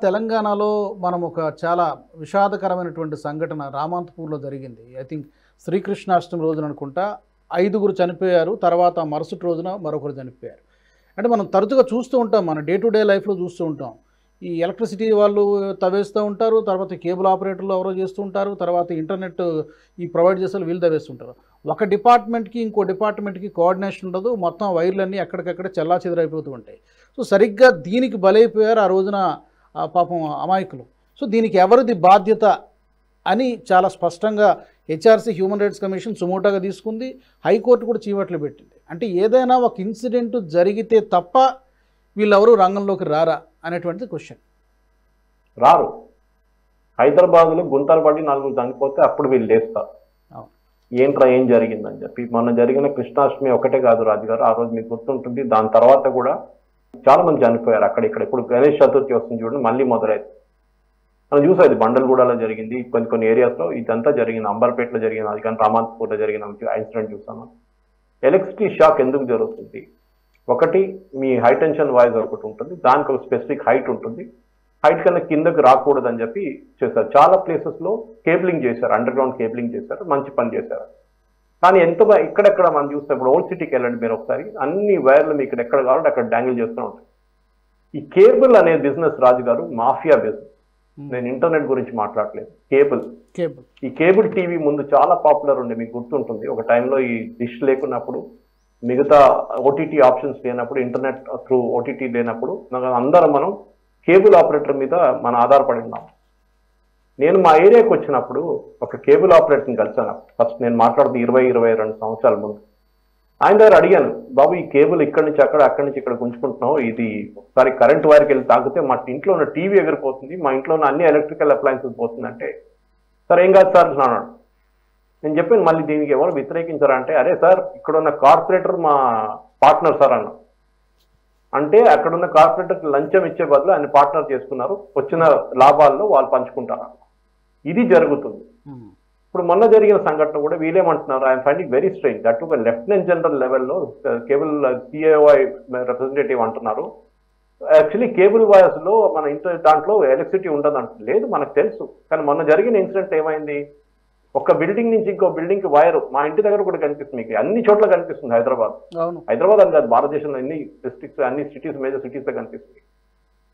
తెలంగాణలో మనం ఒక చాలా విషాదకరమైనటువంటి సంఘటన రామాంతపూర్లో జరిగింది. ఐ థింక్ శ్రీకృష్ణాష్టమి రోజున అనుకుంటా 5గురు చనిపోయారు. తర్వాత మరుసటి రోజున మరొకరు చనిపోయారు. అంటే మనం తరచుగా చూస్తూ ఉంటాం. మన డే టు డే లైఫ్‌లో చూస్తూ ఉంటాం. ఈ ఎలక్ట్రిసిటీ వాళ్ళు తవ్వేస్తూ ఉంటారు. తర్వాత కేబుల్ ఆపరేటర్లు ఎవరో చేస్తూ ఉంటారు. తర్వాత ఇంటర్నెట్ ఈ ప్రొవైడ్ చేసేవాళ్ళు వీళ్ళు తవ్వేస్తుంటారు. ఒక డిపార్ట్మెంట్‌కి ఇంకో డిపార్ట్మెంట్‌కి కోఆర్డినేషన్ ఉండదు. మొత్తం వైర్లన్నీ ఎక్కడికక్కడ చెల్లాచెదురైపోతూ ఉంటాయి. సో సరిగ్గా దీనికి బలైపోయారు ఆ రోజున పాపం అమాయకులు. సో దీనికి ఎవరిది బాధ్యత అని చాలా స్పష్టంగా హెచ్ఆర్సీ హ్యూమన్ రైట్స్ కమిషన్ సుమోటోగా తీసుకుంది. హైకోర్టు కూడా చీవట్లు పెట్టింది. అంటే ఏదైనా ఒక ఇన్సిడెంట్ జరిగితే తప్ప వీళ్ళెవరూ రంగంలోకి రారా అనేటువంటిది క్వశ్చన్. రారు. హైదరాబాద్లో గుంతలు పడి 4 చనిపోతే అప్పుడు వీళ్ళు లేస్తారు. ఏంట్రా ఏం జరిగిందని చెప్పి. మొన్న జరిగిన కృష్ణాష్టమి ఒకటే కాదు రాజుగారు, ఆ రోజు మీకు గుర్తుంటుంది. దాని తర్వాత కూడా చాలా మంది చనిపోయారు అక్కడ ఇక్కడ. ఇప్పుడు గణేష్ చతుర్థి వస్తుంది చూడండి, మళ్ళీ మొదలైంది. మనం చూసేది బండలగూడలో జరిగింది, కొన్ని ఏరియాస్లో ఇదంతా జరిగింది. అంబర్పేటలో జరిగింది, అది కానీ రామాంతపూర్లో జరిగిన ఇన్సిడెంట్ చూసాము. ఎలక్ట్రిసిటీ షాక్ ఎందుకు జరుగుతుంది? ఒకటి, మీ హై టెన్షన్ వాయిస్ ఒకటి ఉంటుంది, దానికి ఒక స్పెసిఫిక్ హైట్ ఉంటుంది. హైట్ కన్నా కిందకు రాకూడదు అని చెప్పి చేశారు. చాలా ప్లేసెస్లో కేబులింగ్ చేశారు, అండర్ గ్రౌండ్ కేబులింగ్ చేశారు, మంచి పని చేశారు. కానీ ఇక్కడెక్కడ మనం చూస్తే ఇప్పుడు ఓల్డ్ సిటీకి వెళ్ళండి మీరు ఒకసారి, అన్ని వైర్లు మీకు ఎక్కడ కావాలంటే అక్కడ డ్యాంగిల్ చేస్తూ ఉంటాయి. ఈ కేబుల్ అనే బిజినెస్ రాజుగారు మాఫియా బిజినెస్. నేను ఇంటర్నెట్ గురించి మాట్లాడలేదు, కేబుల్. ఈ కేబుల్ టీవీ ముందు చాలా పాపులర్ ఉండే, మీకు గుర్తుంటుంది. ఒక టైంలో ఈ డిష్ లేకున్నప్పుడు, మిగతా ఓటీటీ ఆప్షన్స్ లేనప్పుడు, ఇంటర్నెట్ త్రూ ఓటీటీ లేనప్పుడు అందరం మనం కేబుల్ ఆపరేటర్ మీద మనం ఆధారపడి ఉన్నాం. నేను మా ఏరియాకి వచ్చినప్పుడు ఒక కేబుల్ ఆపరేటర్ని కలిసాను. ఫస్ట్ నేను మాట్లాడుతూ 20-22 సంవత్సరాల ముందు. ఆయన దగ్గర అడిగాను, బాబు ఈ కేబుల్ ఇక్కడి నుంచి అక్కడ, అక్కడి నుంచి ఇక్కడ గుంజుకుంటున్నావు, ఇది ఒకసారి కరెంట్ వైర్కి వెళ్ళి తాగితే మా ఇంట్లో ఉన్న టీవీ ఎగిరిపోతుంది, మా ఇంట్లో ఉన్న అన్ని ఎలక్ట్రికల్ అప్లయన్సెస్ పోతుందంటే, సార్ ఏం కాదు సార్ అన్నాడు. నేను చెప్పాను, మళ్ళీ దీనికి ఎవరు వ్యతిరేకించారా అంటే, అరే సార్ ఇక్కడ ఉన్న కార్పొరేటర్ మా పార్ట్నర్ సార్ అన్న. అంటే అక్కడున్న కార్పొరేటర్కి లంచం ఇచ్చే బదులు ఆయన పార్ట్నర్ చేసుకున్నారు, వచ్చిన లాభాల్లో వాళ్ళు పంచుకుంటారు. ఇది జరుగుతుంది. ఇప్పుడు మొన్న జరిగిన సంఘటన కూడా వీళ్ళేమంటున్నారు, I'm finding very strange that ఒక లెఫ్టినెంట్ జనరల్ లెవెల్లో కేబుల్ సిఐఓఐ రిప్రజెంటేటివ్ అంటున్నారు, యాక్చువల్లీ కేబుల్ వాయర్స్ లో మన దాంట్లో ఎలక్ట్రిసిటీ ఉండదు అంటుంది. లేదు, మనకు తెలుసు. కానీ మొన్న జరిగిన ఇన్సిడెంట్ ఏమైంది, ఒక బిల్డింగ్ నుంచి ఇంకో బిల్డింగ్ కి వైర్ మా ఇంటి దగ్గర కూడా కనిపిస్తుంది, మీకు అన్ని చోట్ల కనిపిస్తుంది. హైదరాబాద్ అని కాదు, భారతదేశంలో అన్ని డిస్ట్రిక్ట్స్, అన్ని సిటీస్, మేజర్ సిటీస్ లో కనిపిస్తుంది.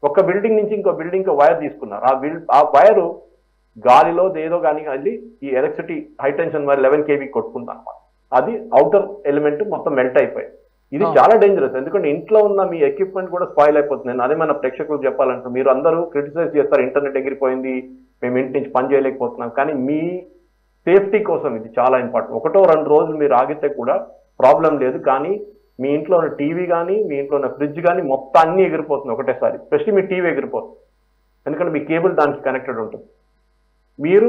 ఒక బిల్డింగ్ నుంచి ఇంకో బిల్డింగ్ కి వైర్ తీసుకున్నారు. ఆ వైరు గాలిలో ఏదో కానీ వెళ్ళి ఈ electricity high tension wire 11 kV కొట్టుకుంది అనమాట. అది అవుటర్ ఎలిమెంట్ మొత్తం మెల్ట్ అయిపోయింది. ఇది చాలా డేంజరస్, ఎందుకంటే ఇంట్లో ఉన్న మీ ఎక్విప్మెంట్ కూడా స్పాయిల్ అయిపోతుంది. నేను అదే మన ప్రేక్షకులకు చెప్పాలంటే, మీరు అందరూ క్రిటిసైజ్ చేస్తారు, ఇంటర్నెట్ ఎగిరిపోయింది, మేము ఇంటి నుంచి పని చేయలేకపోతున్నాం. కానీ మీ సేఫ్టీ కోసం ఇది చాలా ఇంపార్టెంట్. 1-2 రోజులు మీరు ఆగితే కూడా ప్రాబ్లం లేదు, కానీ మీ ఇంట్లో ఉన్న టీవీ కానీ, మీ ఇంట్లో ఉన్న ఫ్రిడ్జ్ కానీ మొత్తం అన్ని ఎగిరిపోతుంది ఒకటేసారి. స్పెషల్లీ మీ టీవీ ఎగిరిపోతుంది, ఎందుకంటే మీ కేబుల్ దానికి కనెక్టెడ్ ఉంటుంది. మీరు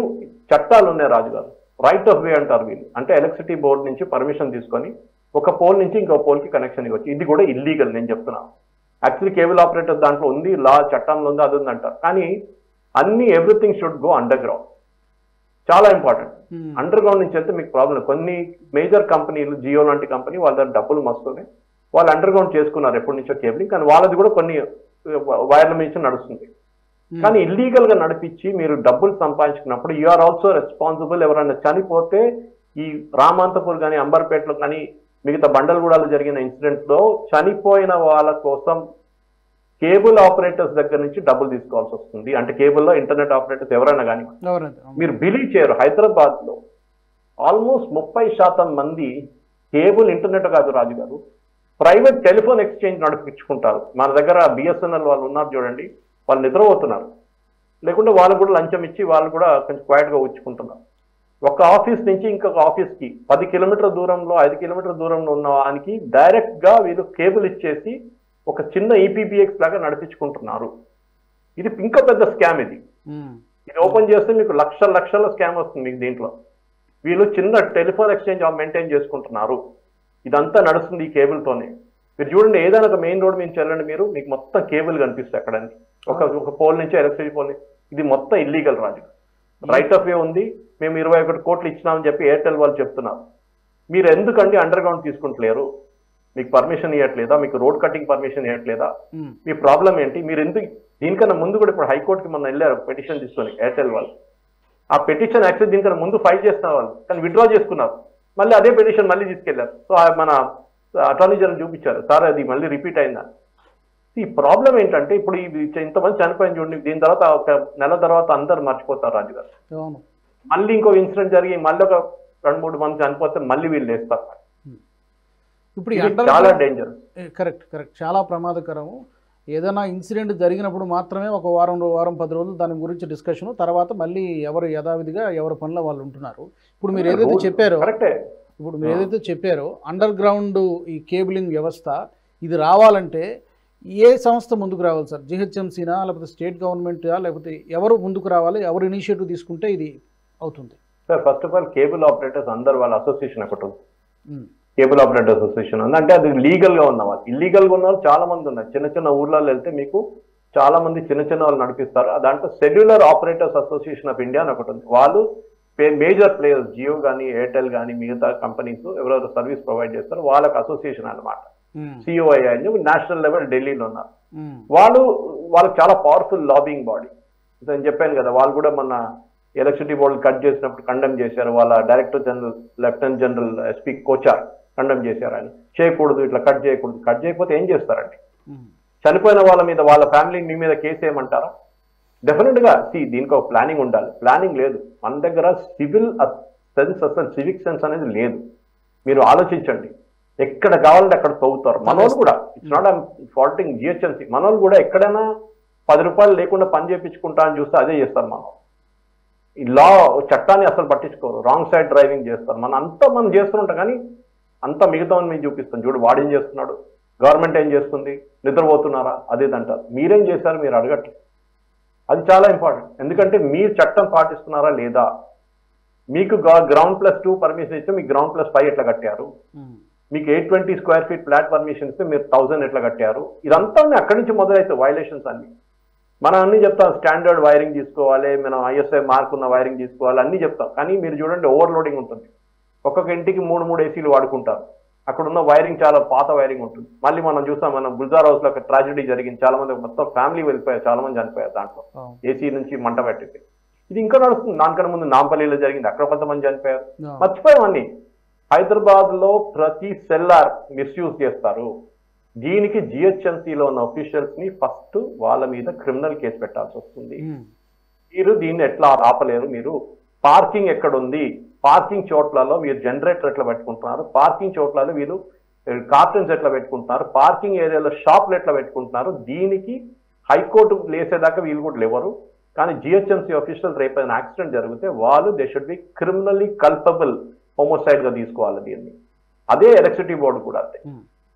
చట్టాలు ఉన్నాయి రాజుగారు, రైట్ ఆఫ్ వే అంటారు వీళ్ళు. అంటే ఎలక్ట్రిసిటీ బోర్డు నుంచి పర్మిషన్ తీసుకొని ఒక పోల్ నుంచి ఇంకో పోల్కి కనెక్షన్ ఇవ్వచ్చు. ఇది కూడా ఇల్లీగల్, నేను చెప్తున్నాను. యాక్చువల్లీ కేబుల్ ఆపరేటర్ దాంట్లో ఉంది, లా చట్టంలో ఉంది, అది ఉందంటారు. కానీ అన్ని everything should go under ground. చాలా ఇంపార్టెంట్. అండర్ గ్రౌండ్ నుంచి వెళ్తే మీకు ప్రాబ్లం. కొన్ని మేజర్ కంపెనీలు, జియో లాంటి కంపెనీ, వాళ్ళ దగ్గర డబ్బులు మస్తున్నాయి, వాళ్ళు అండర్ గ్రౌండ్ చేసుకున్నారు ఎప్పటి నుంచో కేబులింగ్. కానీ వాళ్ళది కూడా కొన్ని వైర్ల నుంచి నడుస్తుంది. కానీ ఇల్లీగల్ గా నడిపించి మీరు డబ్బులు సంపాదించుకున్నప్పుడు యు ఆర్ ఆల్సో రెస్పాన్సిబుల్. ఎవరైనా చనిపోతే, ఈ రామాంతపూర్ కానీ, అంబర్పేటలో కానీ, మిగతా బండలగూడలో జరిగిన ఇన్సిడెంట్ లో చనిపోయిన వాళ్ళ కోసం కేబుల్ ఆపరేటర్స్ దగ్గర నుంచి డబ్బులు తీసుకోవాల్సి వస్తుంది. అంటే కేబుల్లో ఇంటర్నెట్ ఆపరేటర్స్ ఎవరైనా కానీ, మీరు బిలీవ్ చేయరు, హైదరాబాద్ లో ఆల్మోస్ట్ 30% మంది కేబుల్ ఇంటర్నెట్ కాదు రాజు గారు, ప్రైవేట్ టెలిఫోన్ ఎక్స్చేంజ్ నడిపించుకుంటారు. మన దగ్గర బిఎస్ఎన్ఎల్ వాళ్ళు ఉన్నారు చూడండి, వాళ్ళు నిద్రపోతున్నారు. లేకుంటే వాళ్ళు కూడా లంచం ఇచ్చి వాళ్ళు కూడా కొంచెం క్వైట్గా ఉంచుకుంటున్నారు. ఒక ఆఫీస్ నుంచి ఇంకొక ఆఫీస్కి 10 కిలోమీటర్ల దూరంలో, 5 కిలోమీటర్ల దూరంలో ఉన్న వానికి డైరెక్ట్గా వీళ్ళు కేబుల్ ఇచ్చేసి ఒక చిన్న ఈపీబీఎక్స్ లాగా నడిపించుకుంటున్నారు. ఇది ఇంకా పెద్ద స్కామ్. ఇది ఓపెన్ చేస్తే మీకు లక్షల స్కామ్ వస్తుంది మీకు దీంట్లో. వీళ్ళు చిన్న టెలిఫోన్ ఎక్స్చేంజ్ మెయింటైన్ చేసుకుంటున్నారు. ఇదంతా నడుస్తుంది ఈ కేబుల్తోనే. మీరు చూడండి, ఏదైనా ఒక మెయిన్ రోడ్ నుంచి వెళ్ళండి మీరు, మీకు మొత్తం కేబుల్ కనిపిస్తుంది అక్కడని. ఒక పోల్ నుంచి ఎలక్ట్రిసిటీ పోల్. ఇది మొత్తం illegal Raju. Right of way ఉంది, మేము 21 కోట్లు ఇచ్చినామని చెప్పి ఎయిర్టెల్ వాళ్ళు చెప్తున్నారు. మీరు ఎందుకండి అండర్ గ్రౌండ్ తీసుకుంటలేరు? మీకు పర్మిషన్ ఇవ్వట్లేదా, మీకు రోడ్ కటింగ్ పర్మిషన్ ఇవ్వట్లేదా, మీ ప్రాబ్లం ఏంటి, మీరు ఎందుకు దీనికన్నా ముందు కూడా ఇప్పుడు హైకోర్టుకి మొన్న వెళ్ళారు పిటిషన్ తీసుకొని ఎయిర్టెల్ వాళ్ళు. ఆ పిటిషన్ యాక్చువల్ దీనికన్నా ముందు ఫైల్ చేసిన వాళ్ళు కానీ విత్డ్రా చేసుకున్నారు, మళ్ళీ అదే పిటిషన్ మళ్ళీ తీసుకెళ్లారు. సో మన అటార్నీ జనరల్ చూపించారు, సార్ అది మళ్ళీ రిపీట్ అయిందా. ఈ ప్రాబ్లం ఏంటంటే ఇప్పుడు ఇంతమంది చనిపోయింది చూడండి, దీని తర్వాత ఒక నెల తర్వాత అందరు మర్చిపోతారు రాజు గారు. మళ్ళీ ఇంకో ఇన్సిడెంట్ జరిగి మళ్ళీ ఒక 2-3 మంది చనిపోతే మళ్ళీ వీళ్ళు వేస్తారు. ఇప్పుడు చాలా డేంజర్. కరెక్ట్ కరెక్ట్, చాలా ప్రమాదకరము. ఏదైనా ఇన్సిడెంట్ జరిగినప్పుడు మాత్రమే ఒక వారం 10 రోజులు దాని గురించి డిస్కషన్, తర్వాత మళ్ళీ ఎవరు యథావిధిగా ఎవరి పనిలో వాళ్ళు ఉంటున్నారు. ఇప్పుడు మీరు ఏదైతే చెప్పారో అండర్ గ్రౌండ్ ఈ కేబులింగ్ వ్యవస్థ ఇది రావాలంటే ఏ సంస్థ ముందుకు రావాలి సార్? జిహెచ్ఎంసీనా, లేకపోతే స్టేట్ గవర్నమెంటా, లేకపోతే ఎవరు ముందుకు రావాలి, ఎవరు ఇనిషియేటివ్ తీసుకుంటే ఇది అవుతుంది? Sir first of all cable operators అందరు వాళ్ళ అసోసియేషన్ ఒకటి ఉంది, కేబుల్ ఆపరేటర్ అసోసియేషన్ ఉంది. అంటే అది లీగల్ గా ఉన్న వాళ్ళు, ఇల్లీగల్ గా ఉన్న వాళ్ళు చాలా మంది ఉన్నారు. చిన్న చిన్న ఊర్లలో వెళ్తే మీకు చాలా మంది చిన్న వాళ్ళు నడిపిస్తారు. దాంట్లో cellular operators association of India అని ఒకటి ఉంది. వాళ్ళు మేజర్ ప్లేయర్స్, జియో కానీ ఎయిర్టెల్ కానీ మిగతా కంపెనీస్ ఎవరెవరు సర్వీస్ ప్రొవైడ్ చేస్తారో వాళ్ళకి అసోసియేషన్ అనమాట. సిఓఐ అని నేషనల్ లెవెల్ ఢిల్లీలో ఉన్నారు. వాళ్ళకి చాలా పవర్ఫుల్ లాబింగ్ బాడీ. నేను చెప్పాను కదా, వాళ్ళు కూడా మొన్న ఎలక్ట్రిసిటీ బోర్డు కట్ చేసినప్పుడు కండెమ్ చేశారు. వాళ్ళ director general, lieutenant general SP Kochar condemn చేశారు. ఆయన చేయకూడదు, ఇట్లా కట్ చేయకూడదు. కట్ చేయకపోతే ఏం చేస్తారండి? చనిపోయిన వాళ్ళ మీద, వాళ్ళ ఫ్యామిలీ మీ మీద కేసు ఏమంటారా? డెఫినెట్ గా దీనికి ఒక ప్లానింగ్ ఉండాలి. ప్లానింగ్ లేదు మన దగ్గర. సివిల్ సెన్స్, అసలు సివిక్ సెన్స్ అనేది లేదు. మీరు ఆలోచించండి, ఎక్కడ కావాలంటే అక్కడ తవ్వుతారు. మనోళ్ళు కూడా, ఇట్స్ నాట్ ఫాల్టింగ్ జిహెచ్ఎంసీ, మనోళ్ళు కూడా ఎక్కడైనా 10 రూపాయలు లేకుండా పని చేయించుకుంటా అని చూస్తే అదే చేస్తారు. మనం ఈ లా చట్టాన్ని అసలు పట్టించుకోరు, రాంగ్ సైడ్ డ్రైవింగ్ చేస్తారు. మనం చేస్తుంటాం కానీ అంతా మిగతా మేము చూపిస్తాం. చూడు వాడేం చేస్తున్నాడు, గవర్నమెంట్ ఏం చేస్తుంది, నిద్రపోతున్నారా అదేదంటారు. మీరేం చేశారు మీరు అడగట్లేదు. అది చాలా ఇంపార్టెంట్. ఎందుకంటే మీరు చట్టం పాటిస్తున్నారా లేదా. మీకు గ్రౌండ్+2 పర్మిషన్ ఇస్తే మీకు గ్రౌండ్+5 ఎట్లా కట్టారు, మీకు 820 స్క్వేర్ ఫీట్ ఫ్లాట్ పర్మిషన్ ఇస్తే మీరు 1000 ఎట్లా కట్టారు. ఇదంతా అక్కడి నుంచి మొదలైతే వైలేషన్స్ అన్ని. మనం అన్ని చెప్తాం, స్టాండర్డ్ వైరింగ్ తీసుకోవాలి, మనం ఐఎస్ఐ మార్క్ ఉన్న వైరింగ్ తీసుకోవాలి, అన్ని చెప్తాం. కానీ మీరు చూడండి ఓవర్లోడింగ్ ఉంటుంది. ఒక్కొక్క ఇంటికి 3 ఏసీలు వాడుకుంటారు. అక్కడ ఉన్న వైరింగ్ చాలా పాత వైరింగ్ ఉంటుంది. మళ్ళీ మనం చూస్తాం, మనం గుల్జార్ హౌస్ లో ఒక ట్రాజడీ జరిగింది. చాలా మంది మొత్తం ఫ్యామిలీ వెళ్ళిపోయారు, చాలా మంది చనిపోయారు దాంట్లో. ఏసీ నుంచి మంట పెట్టింది. ఇది ఇంకా నడుస్తుంది. దానికన్నా ముందు నాంపల్లిలో జరిగింది, అక్కడ కొంతమంది చనిపోయారు. మర్చిపోయామన్నీ. హైదరాబాద్ లో ప్రతి సెల్లార్ మిస్యూజ్ చేస్తారు. దీనికి జిహెచ్ఎంసీలో ఉన్న అఫీషియల్స్ ని ఫస్ట్ వాళ్ళ మీద క్రిమినల్ కేసు పెట్టాల్సి వస్తుంది. మీరు దీన్ని ఎట్లా ఆపలేరు. మీరు పార్కింగ్ ఎక్కడుంది, పార్కింగ్ చోట్లలో మీరు జనరేటర్ ఎట్లా పెట్టుకుంటున్నారు, పార్కింగ్ చోట్లలో వీళ్ళు కార్టన్స్ ఎట్లా పెట్టుకుంటున్నారు, పార్కింగ్ ఏరియాలో షాప్లు ఎట్లా పెట్టుకుంటున్నారు. దీనికి హైకోర్టు లేసేదాకా వీళ్ళు కూడా లేవరు. కానీ జిహెచ్ఎంసీ అఫీషియల్ రేపు ఏదైనా యాక్సిడెంట్ జరిగితే వాళ్ళు they should be criminally culpable హోమోసైడ్ గా తీసుకోవాలి దీన్ని. అదే ఎలక్ట్రిసిటీ బోర్డు కూడా అదే.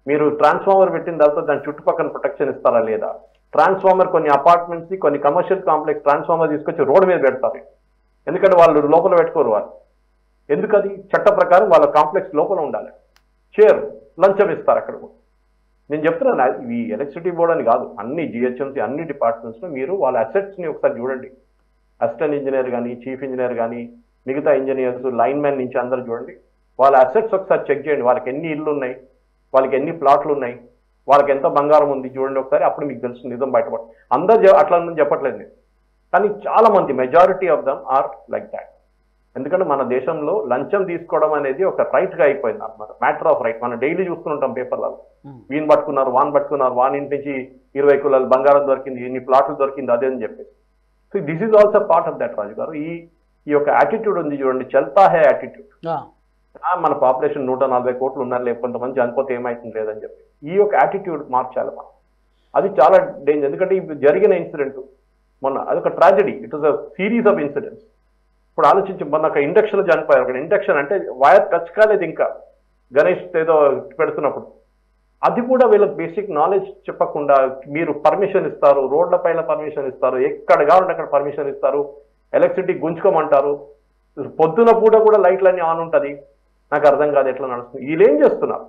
మీరు ట్రాన్స్ఫార్మర్ పెట్టిన తర్వాత దాని చుట్టుపక్కల ప్రొటెక్షన్ ఇస్తారా లేదా. ట్రాన్స్ఫార్మర్ కొన్ని అపార్ట్మెంట్స్ కి, కొన్ని కమర్షియల్ కాంప్లెక్స్ ట్రాన్స్ఫార్మర్ తీసుకొచ్చి రోడ్డు మీద పెడతారు. ఎందుకంటే వాళ్ళు లోపల పెట్టుకోరు. వాళ్ళు ఎందుకది చట్ట ప్రకారం వాళ్ళ కాంప్లెక్స్ లోపల ఉండాలి. షేర్ లంచం ఇస్తారు అక్కడ. నేను చెప్తున్నాను, ఈ ఎలక్ట్రిసిటీ బోర్డు అని కాదు, అన్ని జిహెచ్ఎంసీ అన్ని డిపార్ట్మెంట్స్ లో మీరు వాళ్ళ అసెట్స్ ని ఒకసారి చూడండి. అసిస్టెంట్ ఇంజనీర్ కానీ, చీఫ్ ఇంజనీర్ కానీ, మిగతా ఇంజనీర్స్, లైన్ మ్యాన్ నుంచి అందరు చూడండి. వాళ్ళ అసెట్స్ ఒకసారి చెక్ చేయండి. వాళ్ళకి ఎన్ని ఇళ్ళు ఉన్నాయి, వాళ్ళకి ఎన్ని ప్లాట్లు ఉన్నాయి, వాళ్ళకి ఎంత బంగారం ఉంది చూడండి ఒకసారి. అప్పుడు మీకు తెలుస్తుంది నిజం బయటపడుతుంది. అందరు అట్లా చెప్పట్లేదు నేను, కానీ చాలా మంది, majority of them are like that. ఎందుకంటే మన దేశంలో లంచం తీసుకోవడం అనేది ఒక రైట్ గా అయిపోయింది అన్నమాట, మ్యాటర్ ఆఫ్ రైట్. మనం డైలీ చూస్తుంటాం పేపర్లలో, వీని పట్టుకున్నారు, వాన్ పట్టుకున్నారు, వాని ఇంటి నుంచి 20 కిలోల బంగారం దొరికింది, ఇన్ని ప్లాట్లు దొరికింది, అదే అని చెప్పేసి. So this is also part of that Raju గారు. ఈ యొక్క యాటిట్యూడ్ ఉంది చూడండి, చల్తా హే యాటిట్యూడ్. మన పాపులేషన్ 140 కోట్లు ఉన్నారు, లేకపోతే కొంతమంది చనిపోతే ఏమైతుంది లేదని చెప్పి ఈ యొక్క యాటిట్యూడ్ మార్చాలి మనం. అది చాలా డేంజర్. ఎందుకంటే ఇప్పుడు జరిగిన ఇన్సిడెంట్ మొన్న అదొక tragedy. It was a series of incidents. ఇప్పుడు ఆలోచించి మొన్న ఒక ఇండక్షన్ చనిపోయారు. అక్కడ ఇండక్షన్ అంటే వైర్ టచ్ కాలేదు ఇంకా, గణేష్ ఏదో పెడుతున్నప్పుడు. అది కూడా వీళ్ళకి బేసిక్ నాలెడ్జ్ చెప్పకుండా మీరు పర్మిషన్ ఇస్తారు, రోడ్ల పైన పర్మిషన్ ఇస్తారు, ఎక్కడ కావాలంటే అక్కడ పర్మిషన్ ఇస్తారు, ఎలక్ట్రిసిటీ గుంజుకోమంటారు. పొద్దున పూట కూడా లైట్లన్నీ ఆన్ ఉంటుంది. నాకు అర్థం కాదు ఎట్లా నడుస్తుంది. వీళ్ళు ఏం చేస్తున్నారు.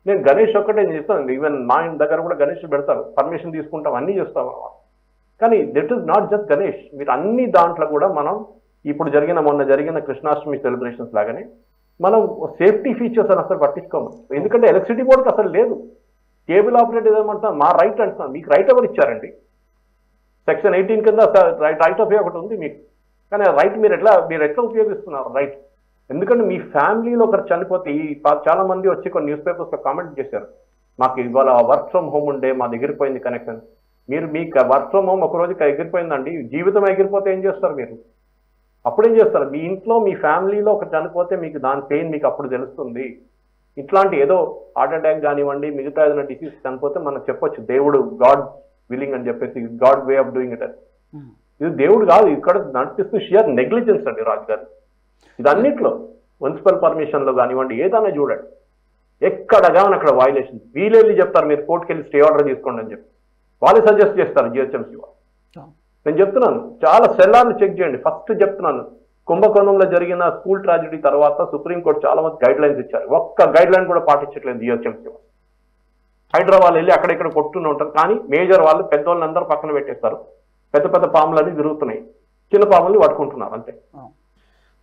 నేను గణేష్ ఒక్కటే నేను చెప్తాను, ఈవెన్ మా ఇంటి దగ్గర కూడా గణేష్ పెడతారు, పర్మిషన్ తీసుకుంటాం, అన్నీ చేస్తాం. కానీ that is not just Ganesh. మీరు అన్ని దాంట్లో కూడా మనం ఇప్పుడు మొన్న జరిగిన కృష్ణాష్టమి సెలబ్రేషన్స్ లాగానే మనం సేఫ్టీ ఫీచర్స్ అని అసలు పట్టించుకోము. ఎందుకంటే ఎలక్ట్రిసిటీ బోర్డుకి అసలు లేదు. కేబుల్ ఆపరేటర్ ఏమంటున్నా మా రైట్ అంటున్నాను. మీకు రైట్ ఎవరు ఇచ్చారండి? సెక్షన్ 18 కింద రైట్ ఆఫ్ వే ఒకటి ఉంది మీకు, కానీ ఆ రైట్ మీరు ఎట్లా ఉపయోగిస్తున్నారు రైట్? ఎందుకంటే మీ ఫ్యామిలీలో ఒకరు చనిపోతే చాలా మంది వచ్చి కొన్ని న్యూస్ పేపర్స్లో కామెంట్ చేశారు, మాకు ఇవాళ వర్క్ ఫ్రమ్ హోమ్ ఉండే మా దగ్గర పోయింది కనెక్షన్. మీరు మీకు వర్క్ ఫ్రమ్ హోమ్ ఒక రోజుకి ఎగిరిపోయిందండి, జీవితం ఎగిరిపోతే ఏం చేస్తారు మీరు? అప్పుడేం చేస్తారు? మీ ఇంట్లో మీ ఫ్యామిలీలో ఒక చనిపోతే మీకు దాని పెయిన్ మీకు అప్పుడు తెలుస్తుంది. ఇట్లాంటి ఏదో హార్ట్ అటాక్ కానివ్వండి, మిగతా ఏదైనా డిసీజ్ చనిపోతే మనం చెప్పొచ్చు దేవుడు గాడ్ విల్లింగ్ అని చెప్పేసి, God way of doing it అని. ఇది దేవుడు కాదు, ఇక్కడ నడిపిస్తూ షియర్ నెగ్లిజెన్స్ అండి రాజు గారు. ఇది అన్నిట్లో మున్సిపల్ పర్మిషన్లో కానివ్వండి ఏదైనా చూడండి, ఎక్కడ కానీ అక్కడ వైలేషన్. వీళ్ళెళ్ళి చెప్తారు మీరు కోర్టుకి వెళ్ళి స్టే ఆర్డర్ తీసుకోండి అని చెప్పి, వాళ్ళే సజెస్ట్ చేస్తారు జిహెచ్ఎంసీ వాళ్ళు. నేను చెప్తున్నాను చాలా సెల్లార్లు చెక్ చేయండి. ఫస్ట్ చెప్తున్నాను, కుంభకోణంలో జరిగిన స్కూల్ ట్రాజడీ తర్వాత సుప్రీంకోర్టు చాలా మంది గైడ్ లైన్స్ ఇచ్చారు. ఒక్క గైడ్ లైన్ కూడా పాటించట్లేదు జిహెచ్ఎంసీ వాళ్ళు. హైదరాబాద్ వెళ్ళి అక్కడెక్కడ కొట్టుకుని ఉంటారు, కానీ మేజర్ వాళ్ళు పెద్దవాళ్ళందరూ పక్కన పెట్టేస్తారు. పెద్ద పెద్ద పాములన్నీ తిరుగుతున్నాయి, చిన్న పాముల్ని పట్టుకుంటున్నారు అంతే.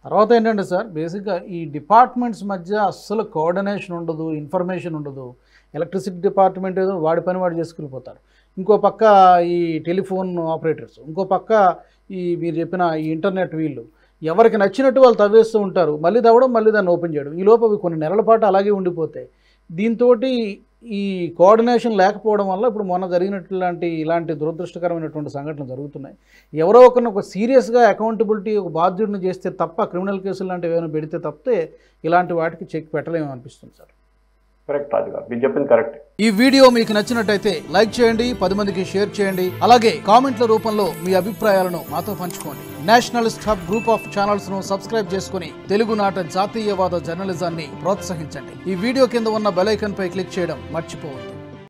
తర్వాత ఏంటంటే సార్, బేసిక్గా ఈ డిపార్ట్మెంట్స్ మధ్య అస్సలు కోఆర్డినేషన్ ఉండదు, ఇన్ఫర్మేషన్ ఉండదు. ఎలక్ట్రిసిటీ డిపార్ట్మెంట్ ఏదో వాడి పని వాడు చేసుకెళ్ళిపోతారు, ఇంకో పక్క ఈ టెలిఫోన్ ఆపరేటర్స్, ఇంకో పక్క ఈ మీరు చెప్పిన ఈ ఇంటర్నెట్ వీళ్ళు ఎవరికి నచ్చినట్టు వాళ్ళు తవ్వేస్తూ ఉంటారు. మళ్ళీ తవ్వడం, మళ్ళీ దాన్ని ఓపెన్ చేయడం. ఈ లోపు కొన్ని నెలల పాటు అలాగే ఉండిపోతాయి. దీంతో ఈ కోఆర్డినేషన్ లేకపోవడం వల్ల ఇప్పుడు మొన్న జరిగినట్లాంటి ఇలాంటి దురదృష్టకరమైనటువంటి సంఘటనలు జరుగుతున్నాయి. ఎవరో ఒకరిని ఒక సీరియస్గా అకౌంటబిలిటీ ఒక బాధ్యుడిని చేస్తే తప్ప, క్రిమినల్ కేసులు లాంటివి ఏమైనా పెడితే తప్పితే ఇలాంటి వాటికి చెక్ పెట్టలేమో అనిపిస్తుంది సార్. కరెక్ట్ రాజు గారు, మీరు చెప్పింది కరెక్ట్. ఈ వీడియో మీకు నచ్చినట్టయితే లైక్ చేయండి, 10 మందికి షేర్ చేయండి. అలాగే కామెంట్ల రూపంలో మీ అభిప్రాయాలను మాతో పంచుకోండి. Nationalist hub group of channels ను సబ్స్క్రైబ్ చేసుకుని తెలుగునాట జాతీయవాద జర్నలిజాన్ని ప్రోత్సహించండి. ఈ వీడియో కింద ఉన్న బెల్ ఐకాన్ పై క్లిక్ చేయడం మర్చిపోవద్దు.